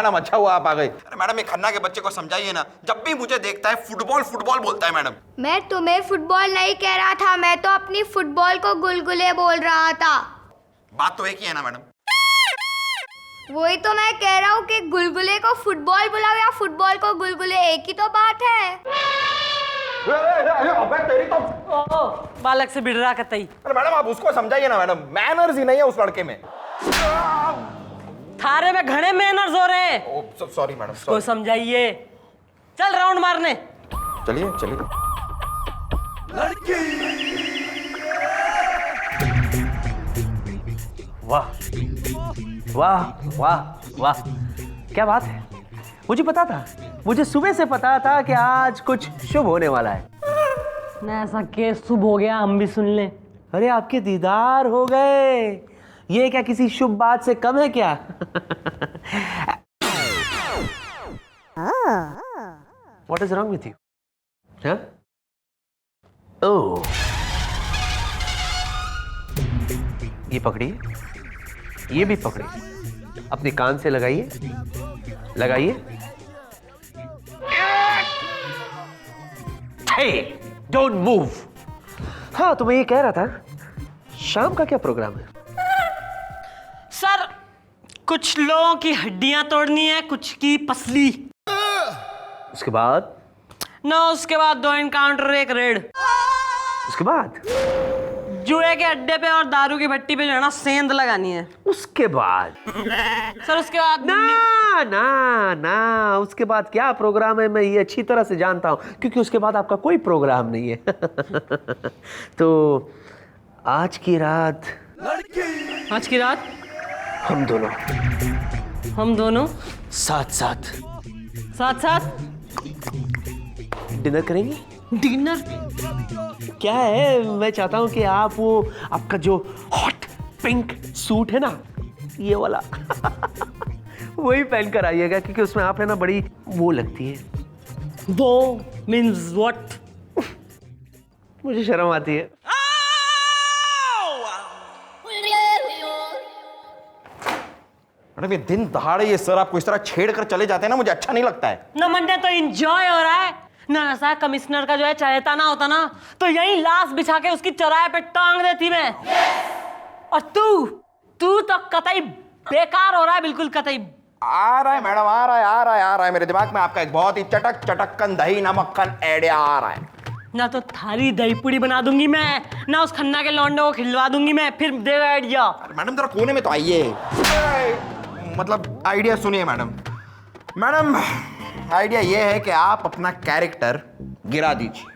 Madam अच्छा हुआ आप आ गए। अरे मैडम ये खन्ना के बच्चे को समझाइए ना, जब भी मुझे देखता है फुटबॉल फुटबॉल बोलता है मैडम। मैं तुम्हें फुटबॉल नहीं कह रहा था, मैं तो अपनी फुटबॉल को गुलगुले बोल रहा था। बात तो एक ही है ना मैडम। वही तो मैं कह रहा हूँ कि गुलगुले को फुटबॉल बुलाओ या फुटबॉल को गुलगुले, एक ही तो बात है। अबे तेरी तो बालक से बिड़ रहा कतई। अरे मैडम आप उसको समझाइए ना मैडम, मैनर्स ही नहीं है उस लड़के में। थारे में घने मैनर्स हो रहे हैं। सॉरी मैडम, को समझाइए। चल राउंड मारने। चलिए चलिए। वाह वाह वाह वाह, क्या बात है। मुझे पता था, मुझे सुबह से पता था कि आज कुछ शुभ होने वाला है। ना ऐसा केस शुभ हो गया हम भी सुन लें। अरे आपके दीदार हो गए, ये क्या किसी शुभ बात से कम है क्या? What is wrong with you? Huh? Oh. ये पकड़िए, ये भी पकड़िए, अपने कान से लगाइए, लगाइए। Hey, don't move. हाँ तो मैं ये कह रहा था, शाम का क्या प्रोग्राम है? सर कुछ लोगों की हड्डियां तोड़नी है, कुछ की पसली। उसके बाद? ना उसके बाद 2 एनकाउंटर, 1 रेड। उसके बाद? जुए के अड्डे पे और दारू की भट्टी पे जो है ना सेंध लगानी है। उसके बाद? सर उसके बाद ना ना ना, उसके बाद क्या प्रोग्राम है मैं ये अच्छी तरह से जानता हूं, क्योंकि उसके बाद आपका कोई प्रोग्राम नहीं है। तो आज की रात हम दोनों साथ डिनर करेंगे। डिनर क्या है, मैं चाहता हूं कि आप वो आपका जो हॉट पिंक सूट है ना, ये वाला वही पहन कर आइएगा, क्योंकि उसमें आप है ना बड़ी वो लगती है। वो मीन्स व्हाट? मुझे शर्म आती है। मैडम ये दिन दहाड़े ये सर आपको इस तरह छेड़ कर चले जाते हैं ना, मुझे अच्छा नहीं लगता है। ना मंडे तो एंजॉय हो रहा है ना, ऐसा कमिश्नर का जो है चहेता ना होता ना तो यही लाश बिछा के उसकी चौराहे पे टांग देती मैं। और तू तो कतई बेकार हो रहा है, बिल्कुल कतई। आ रहा है मैडम, आ रहा है मेरे दिमाग में आपका एक बहुत ही चटक्कन दही नमक्कन आइडिया आ रहा है। ना तो थारी दही पूड़ी बना दूंगी मैं, ना उस खन्ना के लौंडे को खिलवा दूंगी मैं, फिर देगा आइडिया। मैडम जरा कोने में तो आइए, मतलब आइडिया सुनिए मैडम। मैडम आइडिया ये है कि आप अपना कैरेक्टर गिरा दीजिए।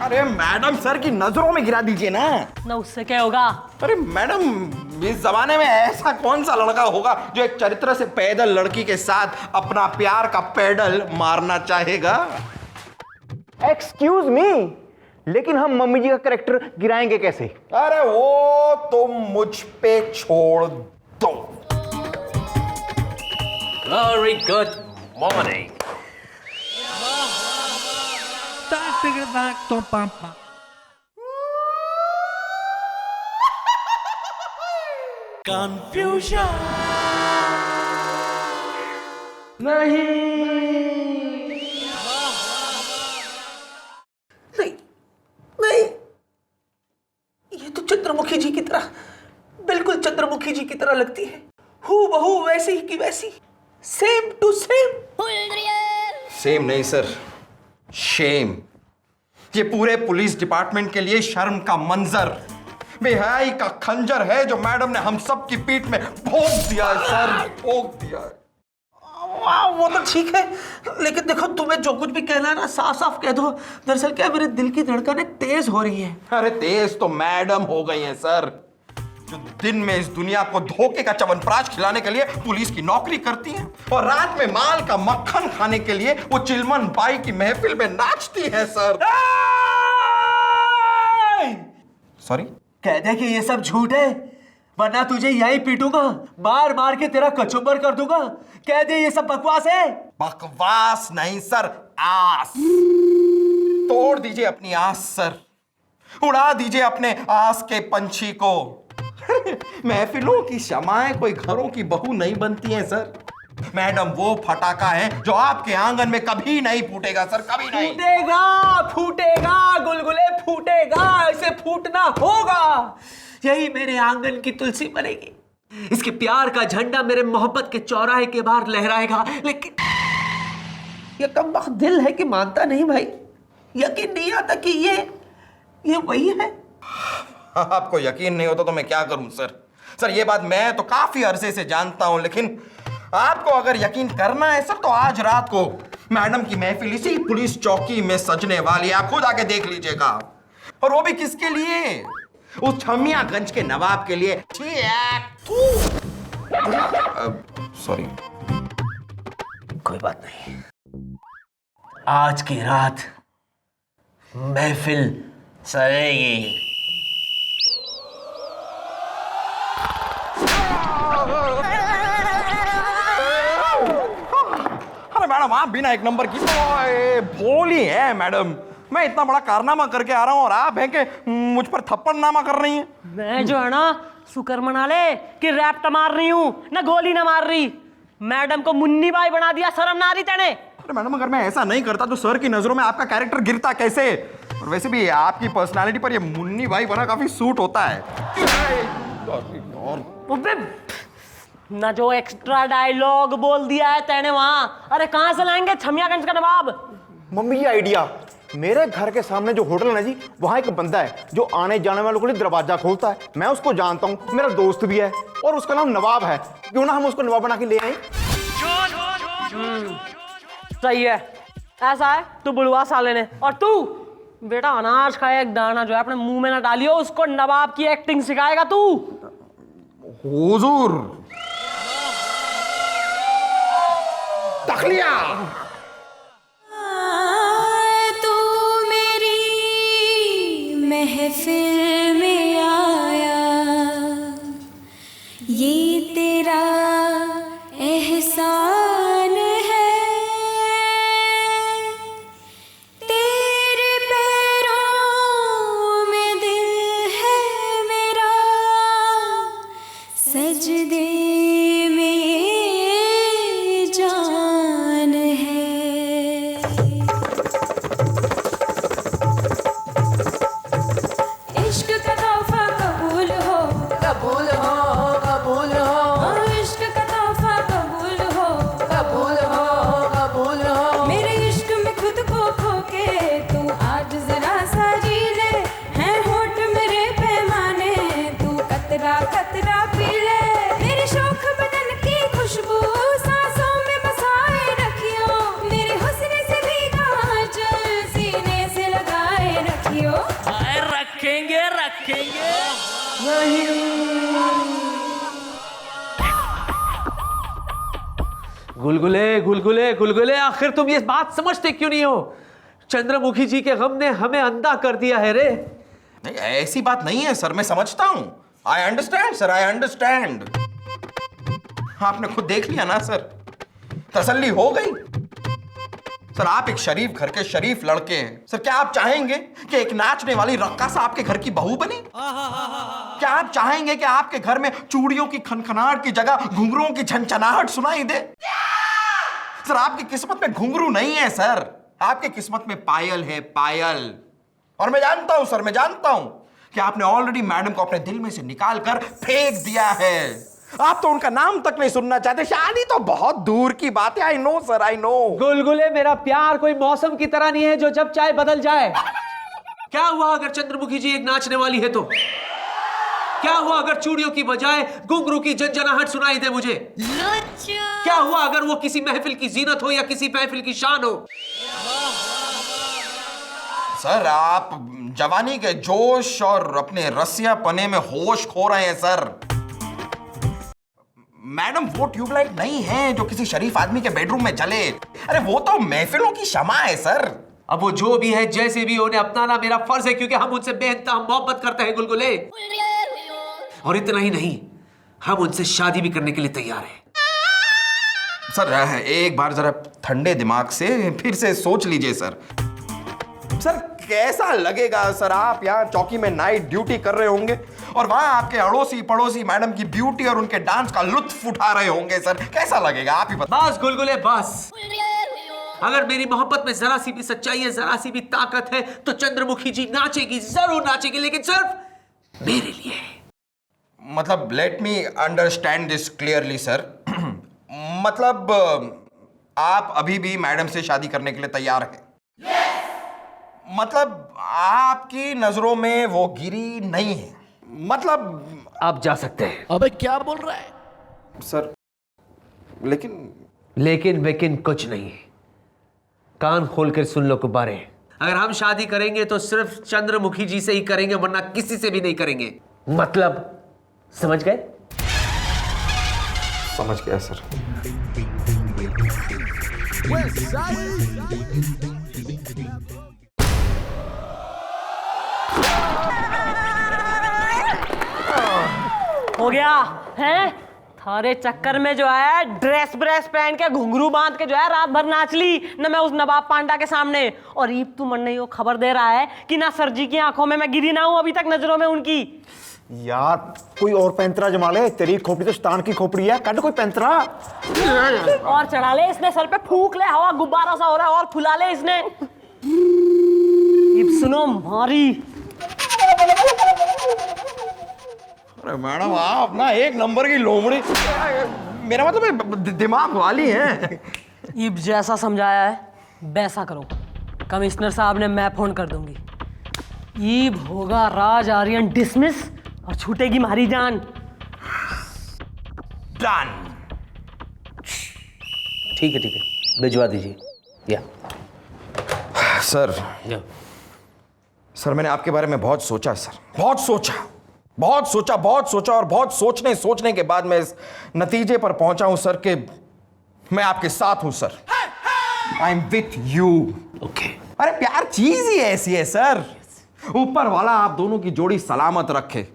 अरे मैडम सर की नजरों में गिरा दीजिए ना उससे क्या होगा? अरे मैडम इस जमाने में ऐसा कौन सा लड़का होगा जो एक चरित्र से पैदल लड़की के साथ अपना प्यार का पेडल मारना चाहेगा? एक्सक्यूज मी, लेकिन हम मम्मी जी का कैरेक्टर गिराएंगे कैसे? अरे वो तुम मुझ पे छोड़ दो। Very good morning. Confusion. नहीं, ये तो चंद्रमुखी जी की तरह, बिल्कुल चंद्रमुखी जी की तरह लगती है, हूबहू वैसी ही की वैसी, सेम टू सेम। सेम नहीं सर, शेम। ये पूरे पुलिस डिपार्टमेंट के लिए शर्म का मंजर, बेहयाई का खंजर है जो मैडम ने हम सब की पीठ में भोंक दिया है सर, भोंक दिया है। वो तो ठीक है, लेकिन देखो तुम्हें जो कुछ भी कहना है ना साफ साफ कह दो। दरअसल क्या मेरे दिल की धड़कनें तेज हो रही है। अरे तेज तो मैडम हो गई है सर, जो दिन में इस दुनिया को धोखे का च्यवनप्राश खिलाने के लिए पुलिस की नौकरी करती हैं और रात में माल का मक्खन खाने के लिए वो चिलमन बाई की महफिल में नाचती है सर। सॉरी, कह दे कि ये सब झूठ है, वरना तुझे यहीं पीटूंगा, मार मार के तेरा कचुम्बर कर दूंगा। कह दे ये सब बकवास है। बकवास नहीं सर, आस। तोड़ दीजिए अपनी आस सर, उड़ा दीजिए अपने आस के पंछी को। महफिलों की शमाएं कोई घरों की बहू नहीं बनती हैं सर। मैडम वो फटाका है जो आपके आंगन में कभी नहीं फूटेगा सर, कभी नहीं। फूटेगा फूटेगा गुलगुले फूटेगा, इसे फूटना होगा। यही मेरे आंगन की तुलसी बनेगी, इसके प्यार का झंडा मेरे मोहब्बत के चौराहे के बाहर लहराएगा। लेकिन ये कम वक्त दिल है कि मानता नहीं भाई, यकीन नहीं आता कि ये वही है। आपको यकीन नहीं होता तो मैं क्या करूं सर? सर ये बात मैं तो काफी अरसे से जानता हूं, लेकिन आपको अगर यकीन करना है सर तो आज रात को मैडम की महफिल इसी पुलिस चौकी में सजने वाली है, आप खुद आके देख लीजिएगा। और वो भी किसके लिए? उस छमियागंज के नवाब के लिए। सॉरी, कोई बात नहीं, आज की रात महफिल सजेगी। अरे मैडम आप बिना एक नंबर की भोली है मैडम। मैं इतना बड़ा कारनामा करके आ रहा हूँ और आप हैं कि मुझ पर थप्पड़नामा कर रही हैं। मैं जो है ना शुक्र मना ले कि रैप्ट मार रही हूँ, ना गोली ना मार रही। मैडम को मुन्नी बाई बना दिया, शर्म ना आ रही तेने? अरे मैडम अगर मैं ऐसा नहीं करता तो सर की नजरों में आपका कैरेक्टर गिरता कैसे? और वैसे भी आपकी पर्सनालिटी पर ये मुन्नी बाई बना काफी सूट होता है। ना जो एक्स्ट्रा डायलॉग बोल दिया है तेने वहां। अरे कहां से लाएंगे छमियागंज का नवाब? मम्मी जी आइडिया, मेरे घर के सामने जो होटल है ना जी, वहाँ एक बंदा है जो आने जाने वालों के लिए दरवाजा खोलता है। मैं उसको जानता हूँ, मेरा दोस्त भी है और उसका नाम नवाब है। क्यों ना हम उसको नवाब बना के ले आए? सही है, ऐसा है तू बुलवा साले ने। और तू बेटा अनाज का एक दाना जो है अपने मुंह में ना डालियो, उसको नवाब की एक्टिंग सिखाएगा तू। हुजूर तखलिया तू मेरी महफिल में आया, ये तेरा एहसान है। तेरे पैरों में दिल है मेरा, सजदे में जान है। इश्क का तोहफा कबूल हो, कबूल हो, कबूल हो। इश्क का तोहफा कबूल हो, कबूल हो, कबूल हो। मेरे इश्क में खुद को खो के तू आज जरा सा जी ले। हैं होठ मेरे पैमाने, तू कतरा कतरा पी ले। मेरे शौक बदन की खुशबू सांसों में बसाए रखियो। मेरे हुस्न से भीगा आंचल सीने से लगाए रखियो। रखेंगे रखेंगे। गुलगुले गुलगुले गुलगुले, आखिर तुम ये बात समझते क्यों नहीं हो? चंद्रमुखी जी के गम ने हमें अंधा कर दिया है रे। नहीं ऐसी बात नहीं है सर, मैं समझता हूं। I understand sir, I understand. आपने खुद देख लिया ना सर, तसल्ली हो गई। सर आप एक शरीफ घर के शरीफ लड़के हैं सर। क्या आप चाहेंगे कि एक नाचने वाली रक्कासा आपके घर की बहू बने? क्या आप चाहेंगे कि आपके घर में चूड़ियों की खनखनाहट की जगह घुंघरुओं की झनझनाहट सुनाई दे? सर आपकी किस्मत में घुंघरू नहीं है सर, आपकी किस्मत में पायल है, पायल। और मैं जानता हूं सर, मैं जानता हूं कि आपने ऑलरेडी मैडम को अपने दिल में से निकाल कर फेंक दिया है। आप तो उनका नाम तक नहीं सुनना चाहते। शादी तो बहुत दूर की बात है। I know sir, I know. गुलगुले, मेरा प्यार कोई मौसम की तरह नहीं है जो जब चाहे बदल जाए। क्या हुआ अगर चंद्रमुखी जी एक नाचने वाली है तो? क्या हुआ अगर चूड़ियों की बजाय घुंघरू की झनझनाहट सुनाई दे मुझे? क्या हुआ अगर वो किसी महफिल की जीनत हो या किसी महफिल की शान हो? सर आप जवानी के जोश और अपने रसियापने में होश खो रहे हैं सर। मैडम वो ट्यूबलाइट नहीं है जो किसी शरीफ आदमी के बेडरूम में जले। अरे वो तो महफिलों की शमा है सर। अब वो जो भी है, जैसे भी उन्हें अपनाना मेरा फर्ज है, क्योंकि हम उनसे बेइंतहा मोहब्बत करते हैं गुलगुले। और इतना ही नहीं, हम उनसे शादी भी करने के लिए तैयार हैं। सर एक बार जरा ठंडे दिमाग से फिर से सोच लीजिए सर। सर कैसा लगेगा सर, आप यहाँ चौकी में नाइट ड्यूटी कर रहे होंगे और वहां आपके अड़ोसी पड़ोसी मैडम की ब्यूटी और उनके डांस का लुत्फ उठा रहे होंगे सर, कैसा लगेगा आप ही बता। बस गुलगुले बस। अगर मेरी मोहब्बत में जरा सी भी सच्चाई है, जरा सी भी ताकत है, तो चंद्रमुखी जी नाचेगी, जरूर नाचेगी, लेकिन सिर्फ मेरे लिए। मतलब let me understand this clearly sir. मतलब आप अभी भी मैडम से शादी करने के लिए तैयार हैं? मतलब आपकी नजरों में वो गिरी नहीं है, मतलब आप जा सकते हैं। अबे क्या बोल रहा है सर? लेकिन वेकिन कुछ नहीं, कान खोल कर सुन लो गुब्बारे। अगर हम शादी करेंगे तो सिर्फ चंद्रमुखी जी से ही करेंगे, वरना किसी से भी नहीं करेंगे। मतलब समझ गए? समझ गया सर। हो गया हैं? थारे चक्कर में जो है ड्रेस ब्रेस पहन के घुंघरू बांध के जो है रात भर नाच ली न मैं उस नवाब पांडा के सामने, और ईब तू मन नहीं वो खबर दे रहा है कि ना सर जी की आंखों में मैं गिरी ना हूं अभी तक नजरों में उनकी। यार कोई और पैंतरा जमा ले, तेरी खोपड़ी तो शैतान की खोपड़ी है, कट कोई पैंतरा। और चढ़ा ले इसने सर पे, फूंक ले, हवा गुब्बारा सा हो रहा है, और फुला ले इसने। ईब सुनो मारी। अरे मैडम आप ना एक नंबर की लोमड़ी, मेरा मतलब दिमाग वाली है। ईब जैसा समझाया है वैसा करो, कमिश्नर साहब ने मैं फोन कर दूंगी। ईब होगा राज आर्यन डिसमिस और छूटेगी मारी जान। डन। ठीक है भिजवा दीजिए। या सर, सर मैंने आपके बारे में बहुत सोचा सर, बहुत सोचा और बहुत सोचने के बाद मैं इस नतीजे पर पहुंचा हूं सर कि मैं आपके साथ हूं sir. I am with you. Okay. अरे प्यार चीज ही ऐसी है सर, ऊपर वाला आप दोनों की जोड़ी सलामत रखे।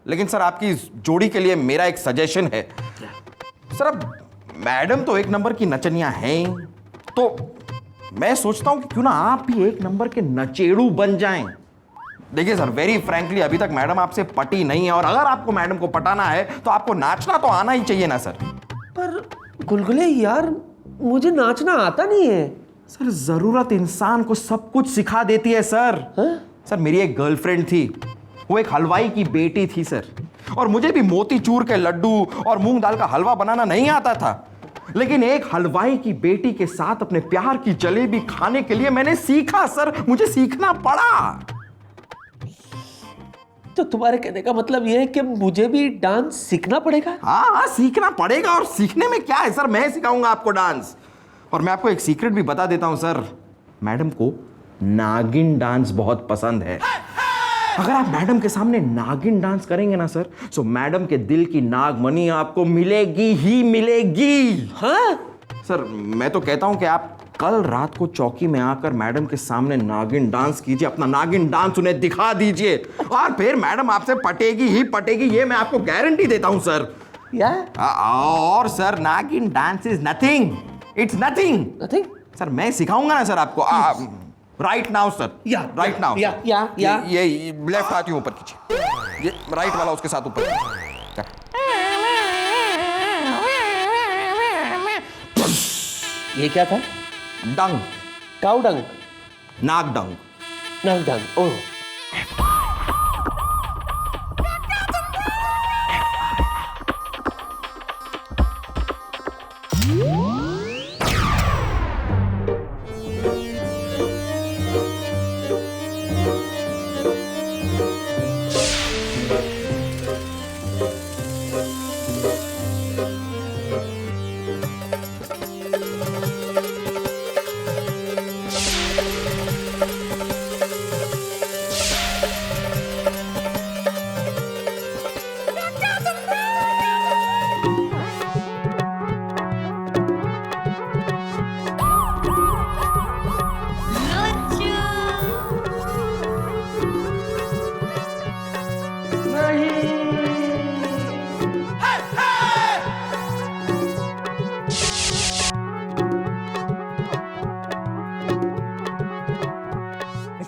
लेकिन सर आपकी जोड़ी के लिए मेरा एक सजेशन है सर। अब मैडम तो एक नंबर की नचनियां हैं, तो मैं सोचता हूं कि क्यों ना आप भी एक नंबर के नचेड़ू बन जाएं। देखिए सर, वेरी फ्रैंकली अभी तक मैडम आपसे पटी नहीं है, और अगर आपको मैडम को पटाना है तो आपको नाचना तो आना ही चाहिए ना सर। पर गुलगुले यार, मुझे नाचना आता नहीं है। सर जरूरत इंसान को सब कुछ सिखा देती है सर। सर मेरी एक गर्लफ्रेंड थी, वो एक हलवाई की बेटी थी सर, और मुझे भी मोतीचूर के लड्डू और मूंग दाल का हलवा बनाना नहीं आता था, लेकिन एक हलवाई की बेटी के साथ अपने प्यार की जलेबी खाने के लिए मैंने सीखा सर, मुझे सीखना पड़ा। तो तुम्हारे कहने का मतलब यह है कि मुझे भी डांस सीखना पड़ेगा? हाँ सीखना पड़ेगा, और सीखने में क्या है सर, मैं सिखाऊंगा आपको डांस। और मैं आपको एक सीक्रेट भी बता देता हूं सर, मैडम को नागिन डांस बहुत पसंद है। अगर आप मैडम के सामने नागिन डांस करेंगे ना सर, तो मैडम के दिल की नागमणि आपको मिलेगी ही मिलेगी। हाँ सर मैं तो कहता हूं कि आप कल रात को चौकी में आकर मैडम के सामने नागिन डांस कीजिए, अपना नागिन डांस उन्हें दिखा दीजिए, और फिर मैडम आपसे पटेगी ही पटेगी, ये मैं आपको गारंटी देता हूं सर। और सर नागिन dance is nothing, it's nothing. Sir मैं सिखाऊंगा ना सर आपको, right now sir, right now. ये लेफ्ट हाथ ऊपर कीजिए, ये राइट वाला उसके साथ ऊपर। ये क्या था? डंग, काऊ डंग? नाग डंग। नाग डंग, ओह।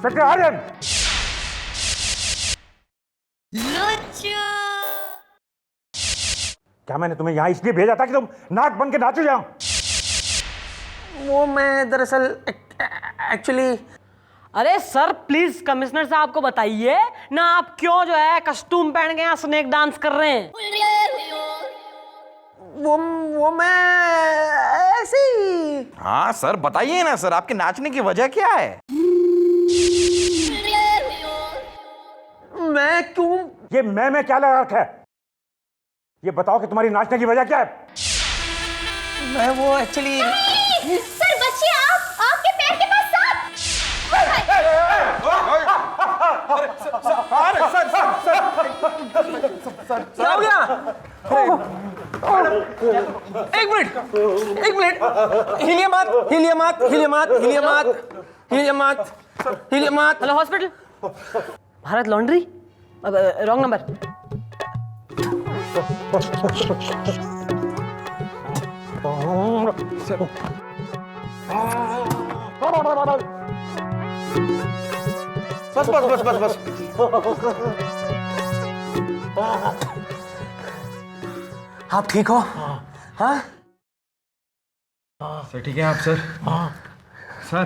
इंस्पेक्टर आर्यन। क्या मैंने तुम्हें यहाँ इसलिए भेजा था कि तुम नाक बन के नाचो जाओ? वो मैं दरअसल एक्चुअली अरे सर प्लीज कमिश्नर साहब को बताइए ना, आप क्यों जो है कस्टूम पहन के यहाँ स्नेक डांस कर रहे हैं? वो मैं ऐसे ही। हाँ सर बताइए ना सर, आपके नाचने की वजह क्या है? मैं क्यों? ये मैं क्या लगा रखा है? ये बताओ कि तुम्हारी नाचने की वजह क्या है? मैं वो एक्चुअली सर बचिए, आप आपके पैर के पास सांप। क्या हो गया? एक मिनट हिलिए मत, हिलिए मत, हिलिए मत, हिलिए मत, हिलिए मत, हिलिए मत। Hello hospital, Bharat laundry, wrong number. बस बस बस बस बस। आप ठीक हो? हाँ सर ठीक है आप sir? Sir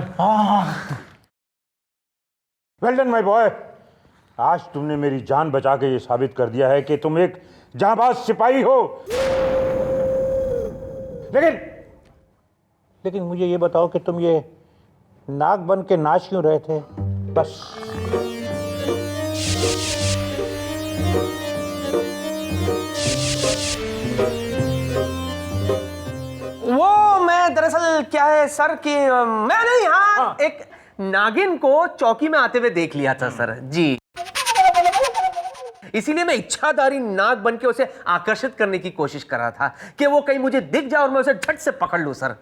well done my boy. आज तुमने मेरी जान बचा के ये साबित कर दिया है कि तुम एक जांबाज सिपाही हो। लेकिन मुझे ये बताओ कि तुम ये नाक बन के नाच क्यों रहे थे? बस वो मैं दरअसल क्या है सर कि मैंने यहाँ एक नागिन को चौकी में आते हुए देख लिया था सर जी, इसीलिए मैं इच्छाधारी नाग बन के उसे आकर्षित करने की कोशिश कर रहा था कि वो कहीं मुझे दिख जाए और मैं उसे झट से पकड़ लूं सर।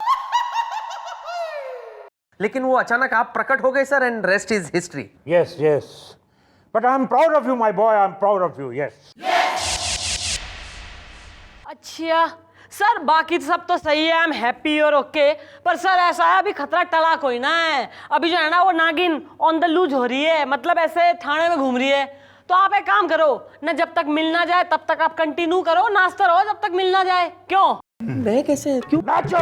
लेकिन वो अचानक आप प्रकट हो गए sir, and rest is history. Yes yes, but I am proud of you my boy, I am proud of you. Yes अच्छा सर, बाकी सब तो सही है, आई एम हैप्पी और ओके, पर सर ऐसा है अभी खतरा टला कोई ना है। अभी जो है ना वो नागिन ऑन द लूज हो रही है, मतलब ऐसे थाने में घूम रही है। तो आप एक काम करो ना, जब तक मिल ना जाए तब तक आप कंटिन्यू करो, नाचते रहो जब तक मिल ना जाए। क्यों? मैं कैसे? क्यों? नाचो